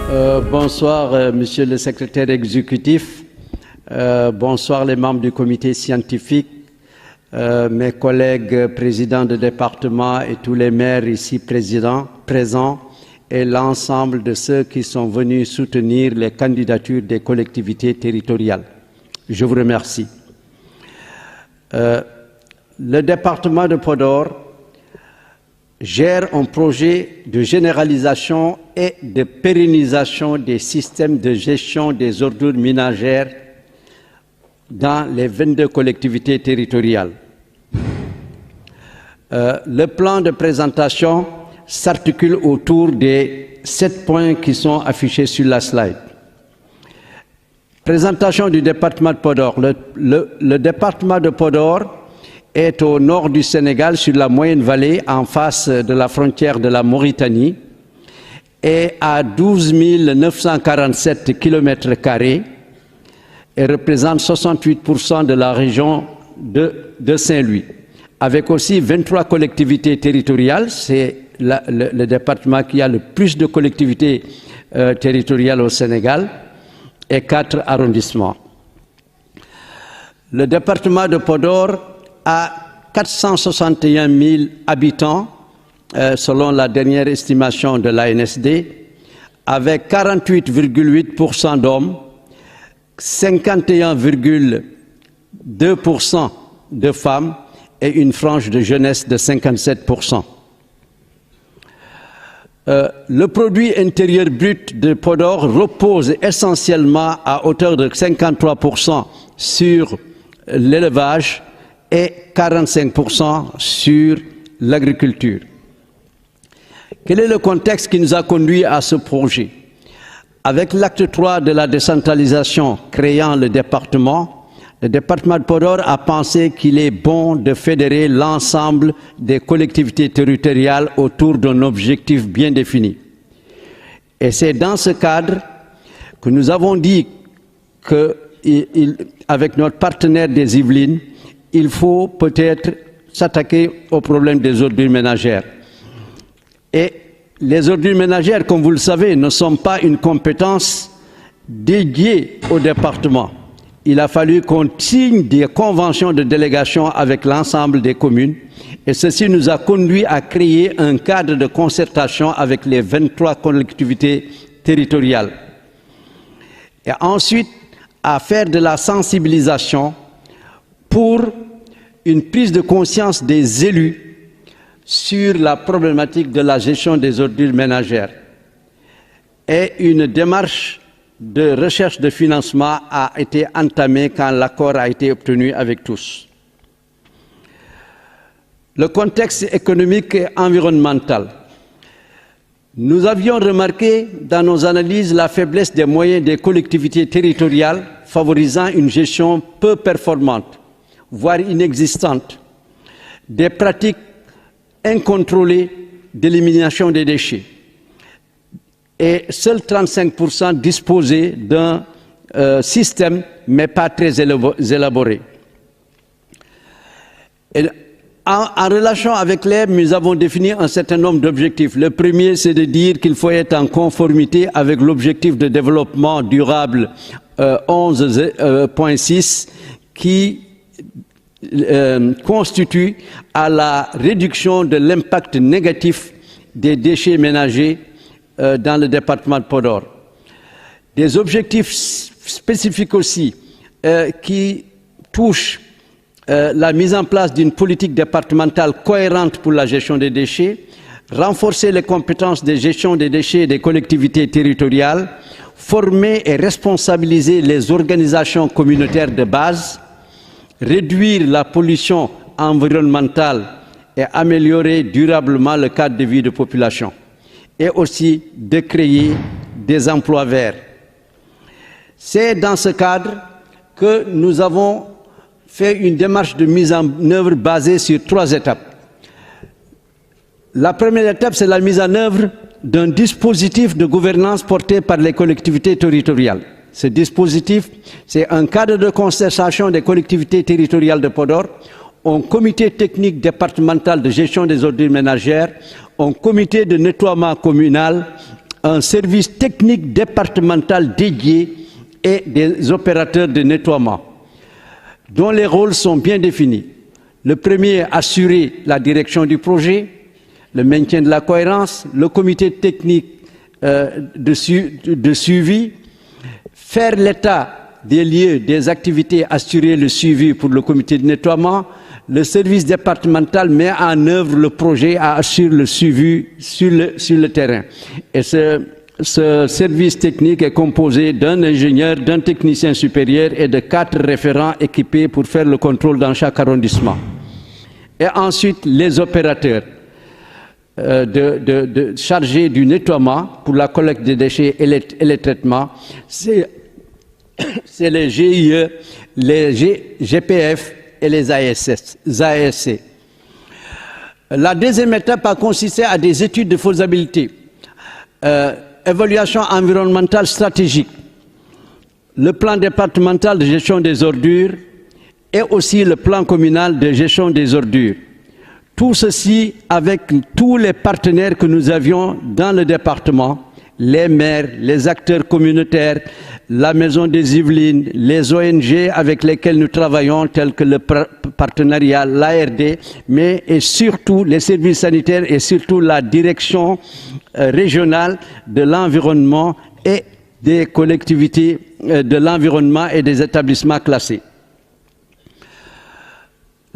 Bonsoir, Monsieur le secrétaire exécutif. Bonsoir les membres du comité scientifique, mes collègues présidents de département et tous les maires ici présents et l'ensemble de ceux qui sont venus soutenir les candidatures des collectivités territoriales. Je vous remercie. Le département de Podor gère un projet de généralisation et de pérennisation des systèmes de gestion des ordures ménagères dans les 22 collectivités territoriales. Le plan de présentation s'articule autour des 7 points qui sont affichés sur la slide. Présentation du département de Podor. Le département de Podor est au nord du Sénégal, sur la moyenne vallée, en face de la frontière de la Mauritanie, et à 12 947 km² et représente 68% de la région de Saint-Louis, avec aussi 23 collectivités territoriales. C'est le département qui a le plus de collectivités territoriales au Sénégal, et 4 arrondissements. Le département de Podor a 461 000 habitants, selon la dernière estimation de l'ANSD, avec 48,8% d'hommes, 51,2% de femmes et une frange de jeunesse de 57%. Le produit intérieur brut de Podor repose essentiellement à hauteur de 53% sur l'élevage et 45% sur l'agriculture. Quel est le contexte qui nous a conduit à ce projet? Avec l'acte 3 de la décentralisation créant le département de Podor a pensé qu'il est bon de fédérer l'ensemble des collectivités territoriales autour d'un objectif bien défini. Et c'est dans ce cadre que nous avons dit qu'avec notre partenaire des Yvelines, il faut peut-être s'attaquer au problème des ordures ménagères. Et les ordures ménagères, comme vous le savez, ne sont pas une compétence dédiée au département. Il a fallu qu'on signe des conventions de délégation avec l'ensemble des communes, et ceci nous a conduit à créer un cadre de concertation avec les 23 collectivités territoriales. Et ensuite, à faire de la sensibilisation pour une prise de conscience des élus sur la problématique de la gestion des ordures ménagères. Et une démarche de recherche de financement a été entamée quand l'accord a été obtenu avec tous. Le contexte économique et environnemental. Nous avions remarqué dans nos analyses la faiblesse des moyens des collectivités territoriales, favorisant une gestion peu performante, voire inexistante, des pratiques incontrôlées d'élimination des déchets. Et seuls 35% disposaient d'un système, mais pas très élaboré. Et en relation avec l'EM, nous avons défini un certain nombre d'objectifs. Le premier, c'est de dire qu'il faut être en conformité avec l'objectif de développement durable 11.6 qui constitue à la réduction de l'impact négatif des déchets ménagers dans le département de Podor. Des objectifs spécifiques aussi qui touchent la mise en place d'une politique départementale cohérente pour la gestion des déchets, renforcer les compétences de gestion des déchets des collectivités territoriales, former et responsabiliser les organisations communautaires de base, réduire la pollution environnementale et améliorer durablement le cadre de vie de population, et aussi de créer des emplois verts. C'est dans ce cadre que nous avons fait une démarche de mise en œuvre basée sur 3 étapes. La première étape, c'est la mise en œuvre d'un dispositif de gouvernance porté par les collectivités territoriales. Ce dispositif, c'est un cadre de concertation des collectivités territoriales de Podor, un comité technique départemental de gestion des ordures ménagères, un comité de nettoiement communal, un service technique départemental dédié et des opérateurs de nettoiement, dont les rôles sont bien définis. Le premier, assurer la direction du projet, le maintien de la cohérence, le comité technique de suivi, faire l'état des lieux, des activités, assurer le suivi pour le comité de nettoiement. Le service départemental met en œuvre le projet, assure le suivi sur le terrain. Et ce service technique est composé d'un ingénieur, d'un technicien supérieur et de 4 référents équipés pour faire le contrôle dans chaque arrondissement. Et ensuite, les opérateurs chargés du nettoiement pour la collecte des déchets et les traitements, c'est les GIE, les GPF et les ASC. La deuxième étape a consisté à des études de faisabilité, évaluation environnementale stratégique, le plan départemental de gestion des ordures et aussi le plan communal de gestion des ordures. Tout ceci avec tous les partenaires que nous avions dans le département, les maires, les acteurs communautaires, la Maison des Yvelines, les ONG avec lesquelles nous travaillons, tels que le partenariat, l'ARD, mais et surtout les services sanitaires et surtout la direction régionale de l'environnement et des collectivités de l'environnement et des établissements classés.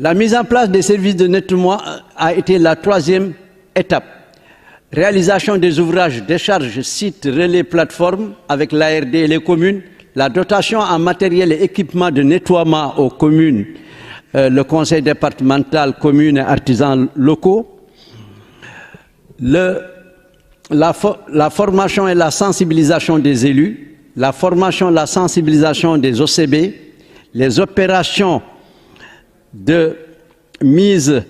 La mise en place des services de nettoiement a été la troisième étape. Réalisation des ouvrages, décharges, sites, relais, plateformes avec l'ARD et les communes, la dotation en matériel et équipement de nettoiement aux communes, le conseil départemental, communes et artisans locaux, la formation et la sensibilisation des élus, la formation et la sensibilisation des OCB, les opérations de mise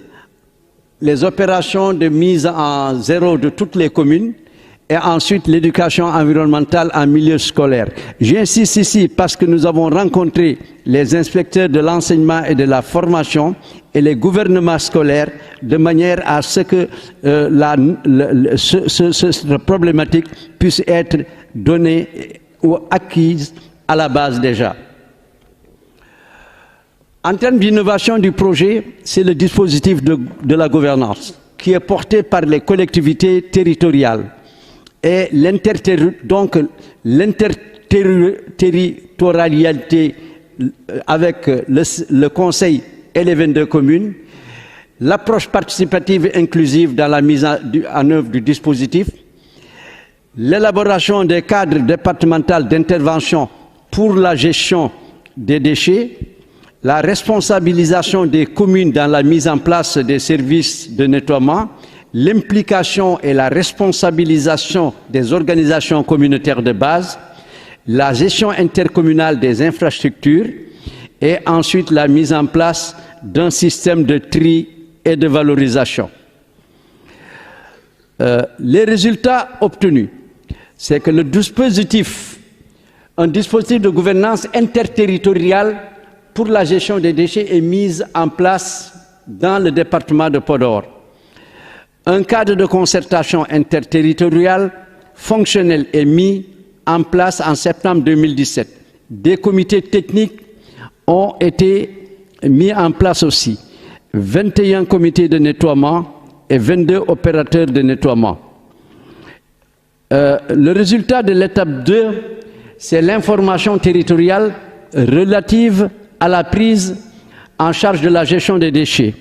en zéro de toutes les communes et ensuite l'éducation environnementale en milieu scolaire. J'insiste ici parce que nous avons rencontré les inspecteurs de l'enseignement et de la formation et les gouvernements scolaires de manière à ce que cette problématique puisse être donnée ou acquise à la base déjà. En termes d'innovation du projet, c'est le dispositif de la gouvernance qui est porté par les collectivités territoriales et l'interterritorialité avec le conseil et les 22 communes, l'approche participative et inclusive dans la mise en œuvre du dispositif, l'élaboration des cadres départementaux d'intervention pour la gestion des déchets, la responsabilisation des communes dans la mise en place des services de nettoiement, l'implication et la responsabilisation des organisations communautaires de base, la gestion intercommunale des infrastructures et ensuite la mise en place d'un système de tri et de valorisation. Les résultats obtenus, c'est que un dispositif de gouvernance interterritoriale pour la gestion des déchets est mise en place dans le département de Podor. Un cadre de concertation interterritoriale fonctionnel est mis en place en septembre 2017. Des comités techniques ont été mis en place aussi. 21 comités de nettoiement et 22 opérateurs de nettoiement. Le résultat de l'étape 2, c'est l'information territoriale relative à la prise en charge de la gestion des déchets.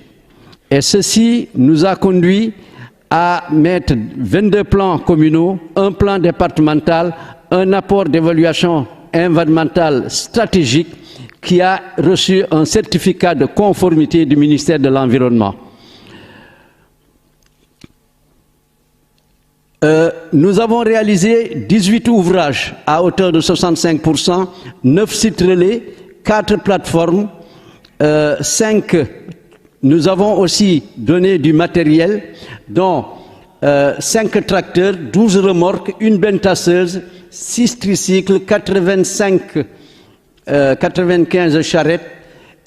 Et ceci nous a conduit à mettre 22 plans communaux, un plan départemental, un apport d'évaluation environnementale stratégique qui a reçu un certificat de conformité du ministère de l'Environnement. Nous avons réalisé 18 ouvrages à hauteur de 65%, 9 sites relais, 4 plateformes, 5. Nous avons aussi donné du matériel, dont 5 tracteurs, 12 remorques, une benne tasseuse, 6 tricycles, 95 charrettes,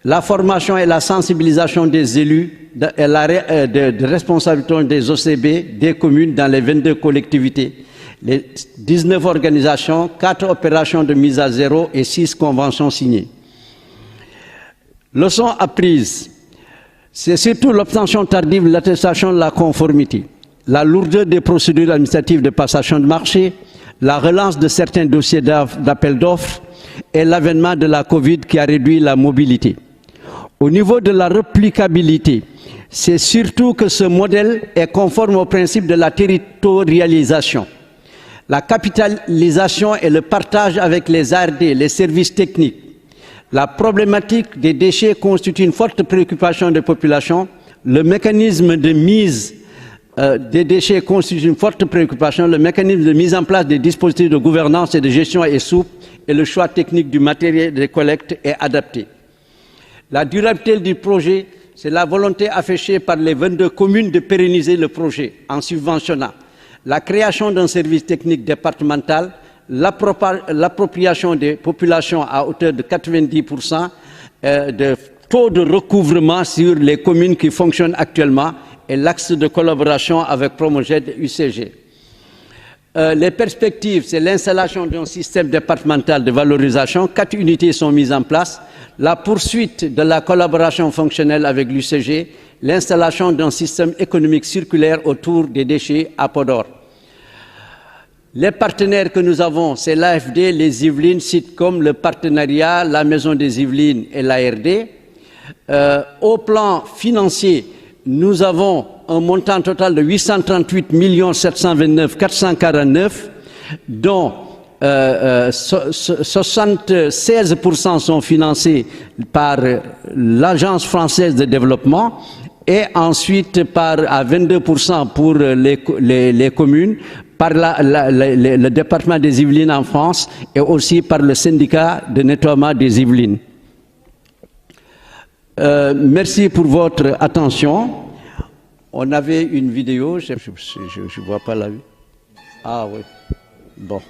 la formation et la sensibilisation des élus, de responsabilité des OCB, des communes dans les 22 collectivités, les 19 organisations, 4 opérations de mise à zéro et 6 conventions signées. Leçon apprise, c'est surtout l'obtention tardive de l'attestation de la conformité, la lourdeur des procédures administratives de passation de marché, la relance de certains dossiers d'appel d'offres et l'avènement de la Covid qui a réduit la mobilité. Au niveau de la réplicabilité, c'est surtout que ce modèle est conforme au principe de la territorialisation. La capitalisation et le partage avec les ARD, les services techniques. La problématique des déchets constitue une forte préoccupation des populations. Le mécanisme de mise des déchets constitue une forte préoccupation. Le mécanisme de mise en place des dispositifs de gouvernance et de gestion est souple et le choix technique du matériel de collecte est adapté. La durabilité du projet, c'est la volonté affichée par les 22 communes de pérenniser le projet en subventionnant la création d'un service technique départemental, l'appropriation des populations à hauteur de 90%, de taux de recouvrement sur les communes qui fonctionnent actuellement et l'axe de collaboration avec Promoged et UCG. Les perspectives, c'est l'installation d'un système départemental de valorisation. 4 unités sont mises en place. La poursuite de la collaboration fonctionnelle avec l'UCG, l'installation d'un système économique circulaire autour des déchets à Podor. Les partenaires que nous avons, c'est l'AFD, les Yvelines, Sitcom, le partenariat, la Maison des Yvelines et l'ARD. Au plan financier, nous avons un montant total de 838 729 449, dont 76% sont financés par l'Agence française de développement et ensuite à 22% pour les communes, par le département des Yvelines en France et aussi par le syndicat de nettoiement des Yvelines. Merci pour votre attention. On avait une vidéo, je ne vois pas la vue. Ah oui, bon.